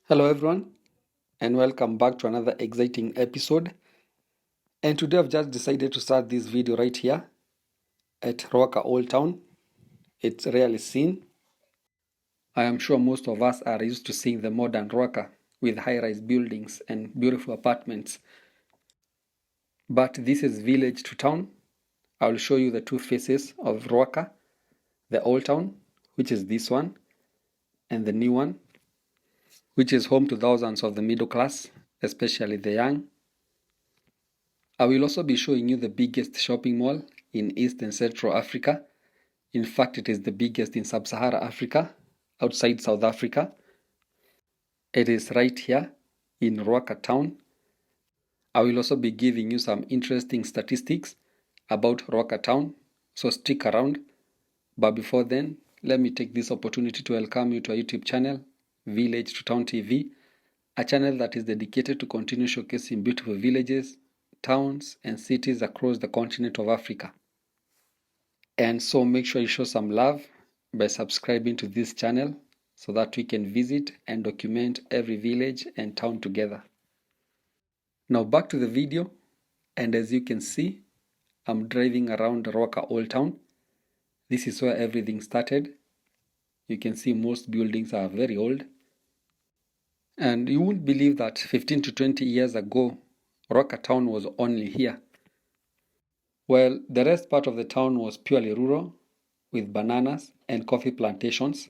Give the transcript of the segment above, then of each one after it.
Hello, everyone, and welcome back to another exciting episode. And today I've just decided to start this video right here at Ruaka Town. It's rarely seen. I am sure most of us are used to seeing the modern Ruaka with high-rise buildings and beautiful apartments. But this is village to town. I will show you the two faces of Ruaka, the old town, which is this one, and the new one, which is home to thousands of the middle class, especially the young. I will also be showing you the biggest shopping mall in East and Central Africa. In fact, it is the biggest in Sub-Saharan Africa, outside South Africa. It is right here in Ruaka Town. I will also be giving you some interesting statistics about Ruaka Town, so stick around. But before then, let me take this opportunity to welcome you to our YouTube channel, Village to Town TV, a channel that is dedicated to continue showcasing beautiful villages, towns, and cities across the continent of Africa. And so make sure you show some love by subscribing to this channel so that we can visit and document every village and town together. Now back to the video, and as you can see, I'm driving around Ruaka Old Town. This is where everything started. You can see most buildings are very old. And you won't believe that 15 to 20 years ago, Ruaka Town was only here. Well, the rest part of the town was purely rural, with bananas and coffee plantations.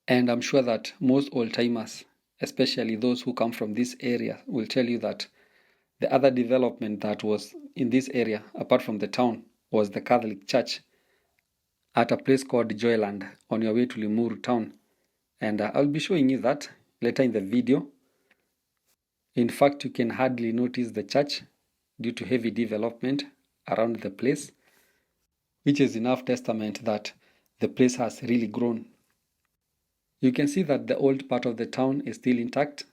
And I'm sure that most old-timers, especially those who come from this area, will tell you that the other development that was in this area, apart from the town, was the Catholic Church at a place called Joyland on your way to Limuru town. And I'll be showing you that later in the video. In fact, you can hardly notice the church due to heavy development around the place, which is enough testament that the place has really grown. You can see that the old part of the town is still intact.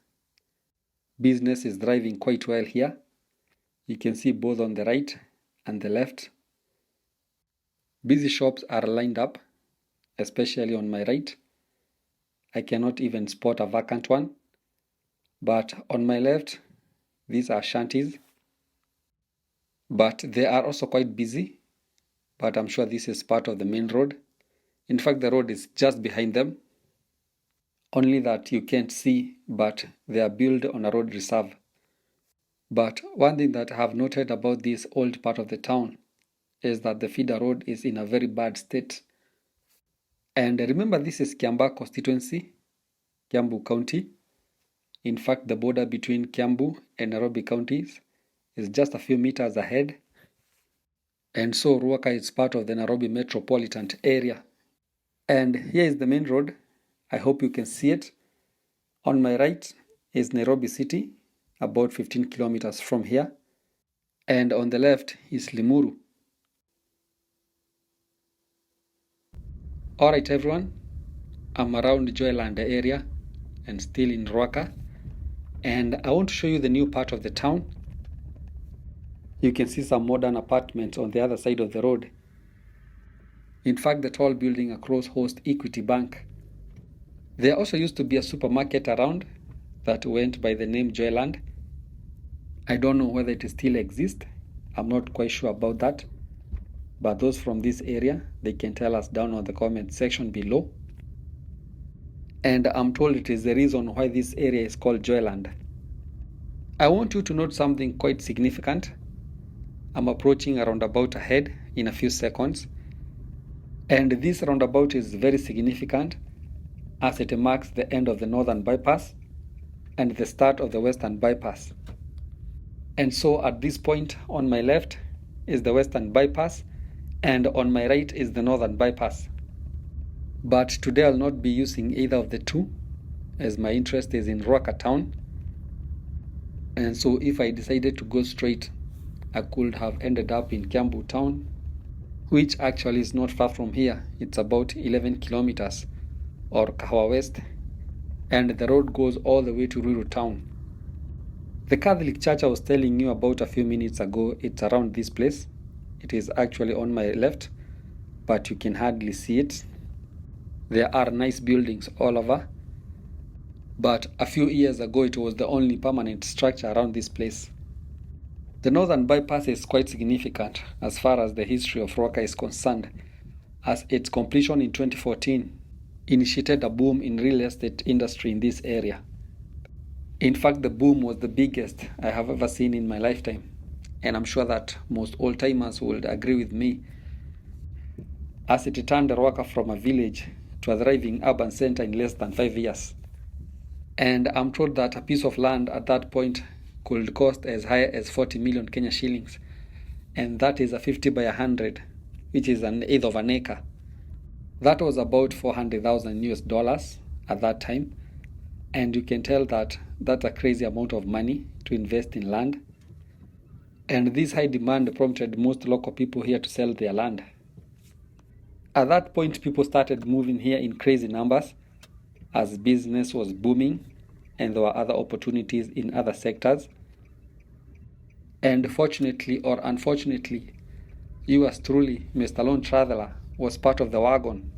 Business is thriving quite well here. You can see both on the right and the left. Busy shops are lined up, especially on my right. I cannot even spot a vacant one. But on my left, these are shanties. But they are also quite busy. But I'm sure this is part of the main road. In fact, the road is just behind them. Only that you can't see, but they are built on a road reserve. But one thing that I have noted about this old part of the town is that the feeder road is in a very bad state. And remember, this is Kiambu Constituency, Kiambu County. In fact, the border between Kiambu and Nairobi counties is just a few meters ahead. And so Ruaka is part of the Nairobi metropolitan area. And here is the main road. I hope you can see it. On my right is Nairobi City, about 15 kilometers from here. And on the left is Limuru. Alright everyone, I'm around Joyland area and still in Ruaka. And I want to show you the new part of the town. You can see some modern apartments on the other side of the road. In fact, the tall building across hosts Equity Bank. There also used to be a supermarket around that went by the name Joyland. I don't know whether it still exists. I'm not quite sure about that. But those from this area, they can tell us down on the comment section below. And I'm told it is the reason why this area is called Joyland. I want you to note something quite significant. I'm approaching a roundabout ahead in a few seconds. And this roundabout is very significant as it marks the end of the northern bypass and the start of the western bypass. And so at this point on my left is the western bypass and on my right is the northern bypass. But today I'll not be using either of the two as my interest is in Ruaka Town. And so if I decided to go straight, I could have ended up in Kiambu Town, which actually is not far from here. It's about 11 kilometers or Kahawa West, and the road goes all the way to Ruaka Town. The Catholic Church I was telling you about a few minutes ago, it's around this place. It is actually on my left, but you can hardly see it. There are nice buildings all over. but a few years ago it was the only permanent structure around this place. The northern bypass is quite significant as far as the history of Ruaka is concerned, as its completion in 2014 initiated a boom in real estate industry in this area. In fact, the boom was the biggest I have ever seen in my lifetime, and I'm sure that most old-timers would agree with me, as it turned Ruaka from a village to a thriving urban center in less than 5 years. And I'm told that a piece of land at that point could cost as high as 40 million Kenya shillings, and that is a 50 by 100, which is an eighth of an acre. That was about 400,000 US dollars at that time, and you can tell that that's a crazy amount of money to invest in land. And this high demand prompted most local people here to sell their land. At that point, people started moving here in crazy numbers as business was booming and there were other opportunities in other sectors. And fortunately or unfortunately, yours truly, Mr. Lone Traveler, was part of the wagon.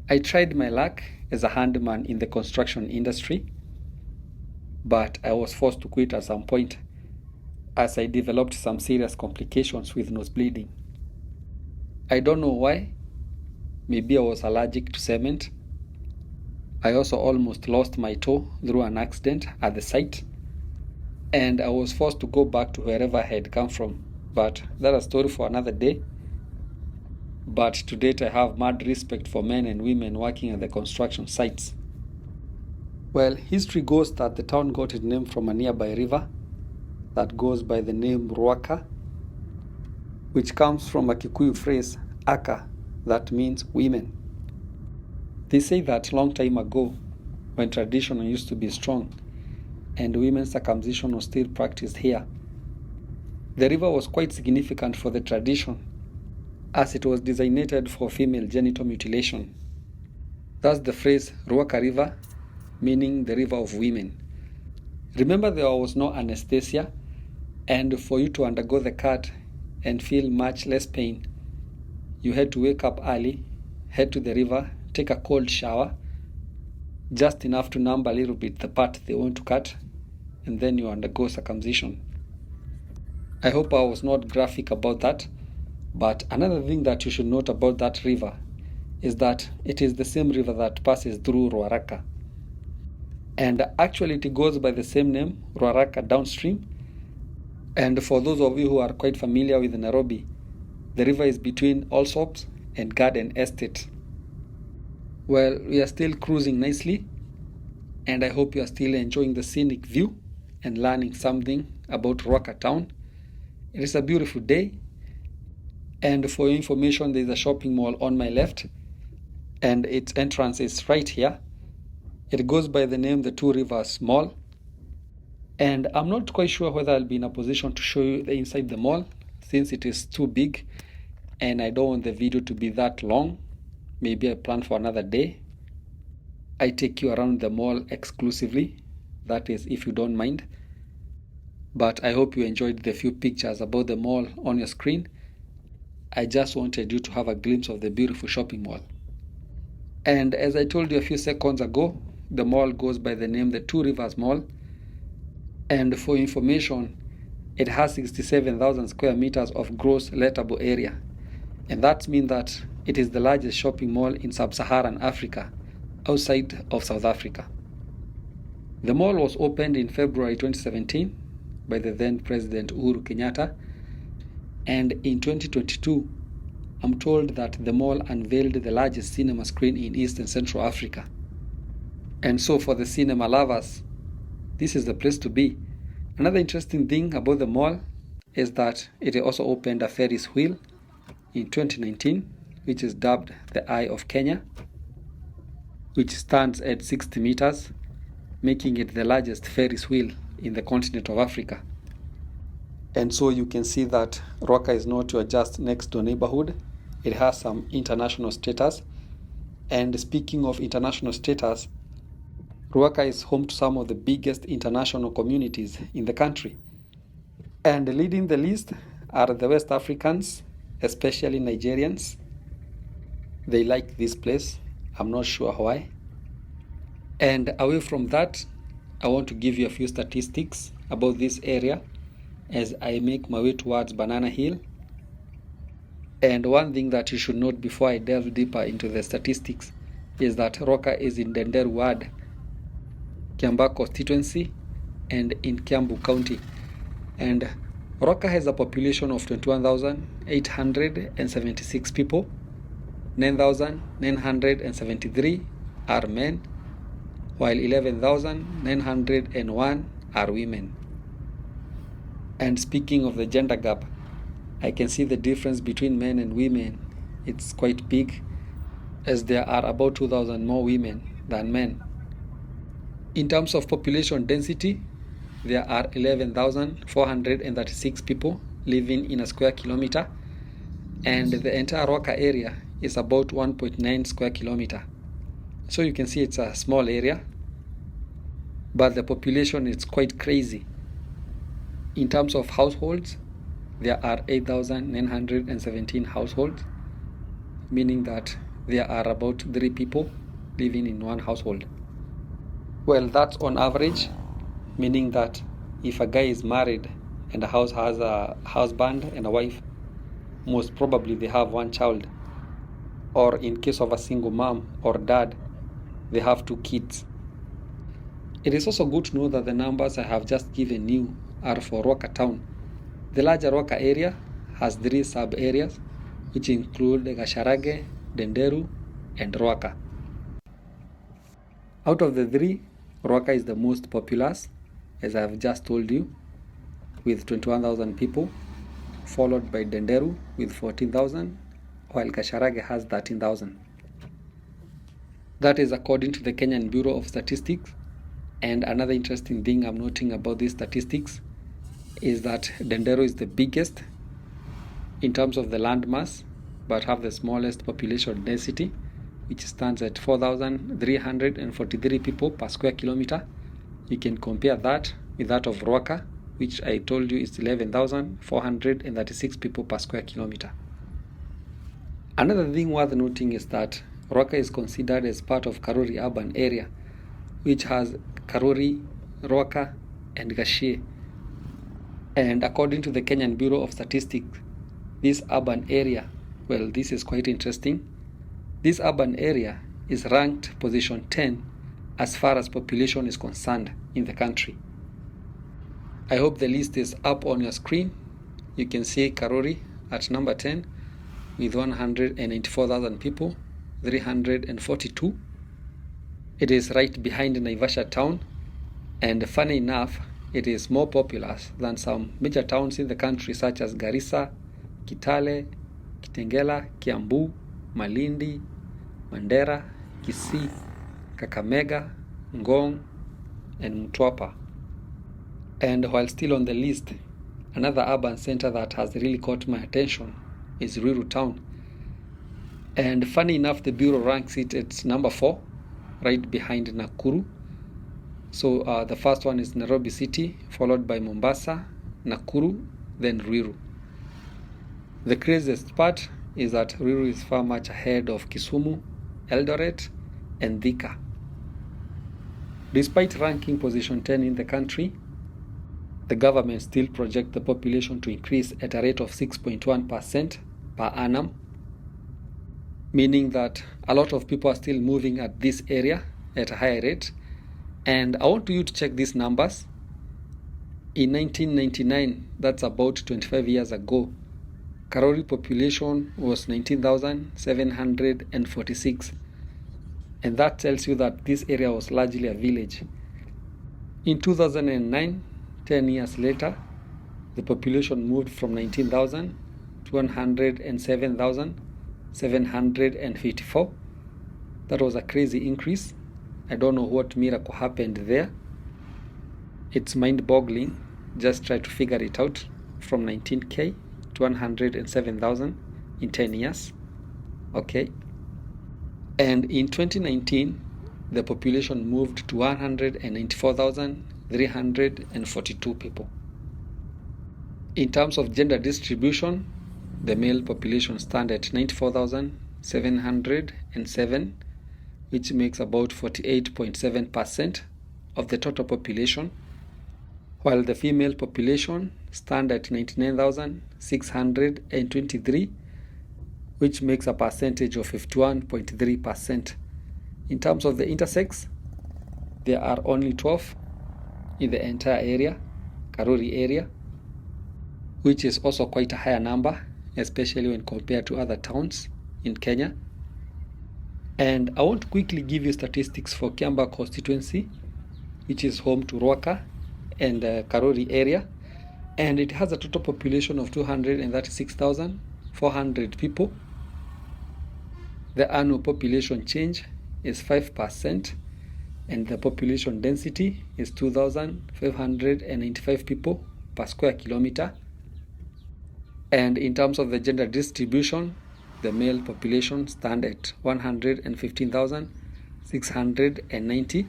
I tried my luck as a handyman in the construction industry, but I was forced to quit at some point as I developed some serious complications with nose bleeding. I don't know why. Maybe I was allergic to cement. I also almost lost my toe through an accident at the site, and I was forced to go back to wherever I had come from. But that's a story for another day. But to date, I have mad respect for men and women working at the construction sites. Well, history goes that the town got its name from a nearby river that goes by the name Ruaka, which comes from a Kikuyu phrase, aka, that means women. They say that long time ago, when tradition used to be strong and women's circumcision was still practiced here, the river was quite significant for the tradition, as it was designated for female genital mutilation. Thus the phrase Ruaka River, meaning the river of women. Remember, there was no anesthesia, and for you to undergo the cut and feel much less pain, you had to wake up early, head to the river, take a cold shower, just enough to numb a little bit the part they want to cut, and then you undergo circumcision. I hope I was not graphic about that, but another thing that you should note about that river is that it is the same river that passes through Ruaraka. And actually it goes by the same name, Ruaraka downstream. And for those of you who are quite familiar with Nairobi, the river is between Allsops and Garden Estate. Well, we are still cruising nicely, and I hope you are still enjoying the scenic view and learning something about Ruaka Town. It is a beautiful day, and for your information, there is a shopping mall on my left, and its entrance is right here. It goes by the name the Two Rivers Mall, and I'm not quite sure whether I'll be in a position to show you the inside the mall, since it is too big and I don't want the video to be that long. Maybe I plan for another day. I take you around the mall exclusively, that is if you don't mind. But I hope you enjoyed the few pictures about the mall on your screen. I just wanted you to have a glimpse of the beautiful shopping mall. And as I told you a few seconds ago, the mall goes by the name the Two Rivers Mall. And for information, it has 67,000 square meters of gross lettable area. And that means that it is the largest shopping mall in sub-Saharan Africa, outside of South Africa. The mall was opened in February 2017 by the then President Uhuru Kenyatta, and in 2022, I'm told that the mall unveiled the largest cinema screen in East and Central Africa. And so for the cinema lovers, this is the place to be. Another interesting thing about the mall is that it also opened a Ferris wheel in 2019, which is dubbed the Eye of Kenya, which stands at 60 meters, making it the largest Ferris wheel in the continent of Africa. And so you can see that Ruaka is not your just next door neighborhood. It has some international status. And speaking of international status, Ruaka is home to some of the biggest international communities in the country. And leading the list are the West Africans, especially Nigerians. They like this place. I'm not sure why. And away from that, I want to give you a few statistics about this area as I make my way towards Banana Hill. And one thing that you should note before I delve deeper into the statistics is that Ruaka is in Ndenderu ward, Kiambu Constituency, and in Kiambu County. And Ruaka has a population of 21,876 people. 9,973 are men, while 11,901 are women. And speaking of the gender gap, I can see the difference between men and women. It's quite big, as there are about 2,000 more women than men. In terms of population density, there are 11,436 people living in a square kilometer, and the entire Ruaka area is about 1.9 square kilometer. So you can see it's a small area, but the population is quite crazy. In terms of households, there are 8,917 households, meaning that there are about 3 people living in one household. Well, that's on average, meaning that if a guy is married and a house has a husband and a wife, most probably they have one child. Or in case of a single mom or dad, they have 2 kids. It is also good to know that the numbers I have just given you are for Ruaka Town. The larger Ruaka area has 3 sub-areas, which include Gasharage, Ndenderu, and Ruaka. Out of the 3, Ruaka is the most populous, as I have just told you, with 21,000 people, followed by Ndenderu with 14,000, while Gasharage has 13,000. That is according to the Kenyan Bureau of Statistics. And another interesting thing I'm noting about these statistics is that Ndenderu is the biggest in terms of the land mass, but have the smallest population density, which stands at 4,343 people per square kilometer. You can compare that with that of Ruaka, which I told you is 11,436 people per square kilometer. Another thing worth noting is that Ruaka is considered as part of Karuri urban area, which has Karuri, Ruaka, and Gashie. And according to the Kenyan Bureau of Statistics, this urban area, well, this is quite interesting. This urban area is ranked position 10 as far as population is concerned in the country. I hope the list is up on your screen. You can see Karuri at number 10 with 194,000 people, 342. It is right behind Naivasha town, and funny enough, it is more populous than some major towns in the country such as Garissa, Kitale, Kitengela, Kiambu, Malindi, Mandera, Kisii, Kakamega, Ngong, and Mtwapa. And while still on the list, another urban center that has really caught my attention is Ruaka Town. And funny enough, the Bureau ranks it at number 4, right behind Nakuru. So the first one is Nairobi City, followed by Mombasa, Nakuru, then Ruaka. The craziest part is that Ruaka is far much ahead of Kisumu, Eldoret, and Thika. Despite ranking position 10 in the country, the government still projects the population to increase at a rate of 6.1% per annum, meaning that a lot of people are still moving at this area at a higher rate. And I want you to check these numbers. In 1999, that's about 25 years ago, Karuri population was 19,746. And that tells you that this area was largely a village. In 2009, 10 years later, the population moved from 19,000 to 107,754. That was a crazy increase. I don't know what miracle happened there. It's mind-boggling. Just try to figure it out. From 19K to 107,000 in 10 years. Okay. And in 2019, the population moved to 194,342 people. In terms of gender distribution, the male population stands at 94,707, which makes about 48.7% of the total population, while the female population stand at 99,623, which makes a percentage of 51.3%. In terms of the intersex, there are only 12 in the entire area, Karuri area, which is also quite a higher number, especially when compared to other towns in Kenya. And I want to quickly give you statistics for Kiambu Constituency, which is home to Ruaka and Karuri area, and it has a total population of 236,400 people. The annual population change is 5%, and the population density is 2,595 people per square kilometer. And in terms of the gender distribution, the male population stand at 115,690,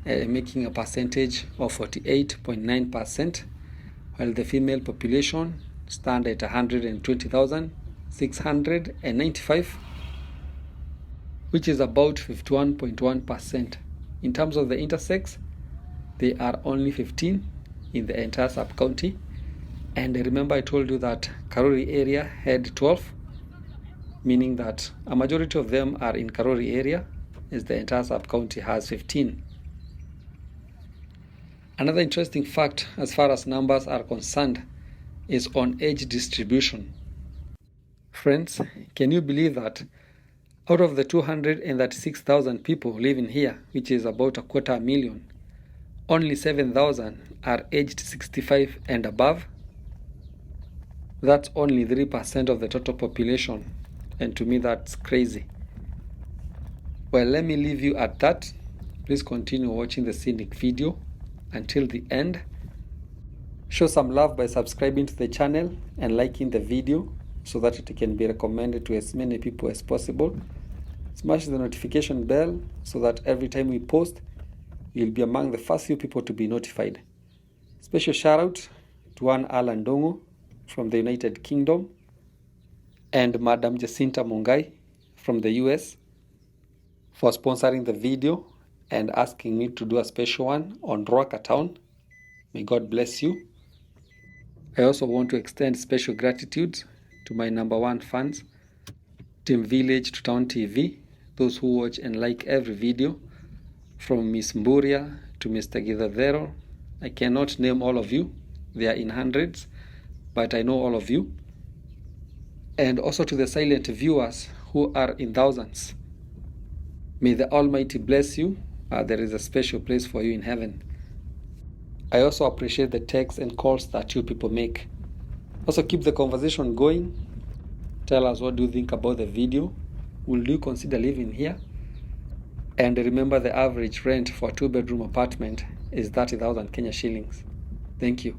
making a percentage of 48.9%, while the female population stand at 120,695, which is about 51.1%. In terms of the intersex, they are only 15 in the entire sub-county. And remember I told you that Karuri area had 12, meaning that a majority of them are in Karuri area, as the entire sub-county has 15. Another interesting fact as far as numbers are concerned is on age distribution. Friends, can you believe that out of the 236,000 people living here, which is about 250,000, only 7,000 are aged 65 and above? That's only 3% of the total population, and to me that's crazy. Well, let me leave you at that. Please continue watching the scenic video until the end. Show some love by subscribing to the channel and liking the video so that it can be recommended to as many people as possible. Smash the notification bell so that every time we post, you'll be among the first few people to be notified. Special shout out to one Alan Dongo from the United Kingdom and Madam Jacinta Mungai from the US for sponsoring the video and asking me to do a special one on Ruaka Town. May God bless you. I also want to extend special gratitude to my #1 fans, Team Village to Town TV, those who watch and like every video, from Miss Mburia to Mr. Gidadero. I cannot name all of you, they are in hundreds, but I know all of you. And also to the silent viewers who are in thousands. May the Almighty bless you. There is a special place for you in heaven. I also appreciate the texts and calls that you people make. Also keep the conversation going. Tell us what do you think about the video. Will you consider living here? And remember, the average rent for a 2-bedroom apartment is 30,000 Kenya shillings. Thank you.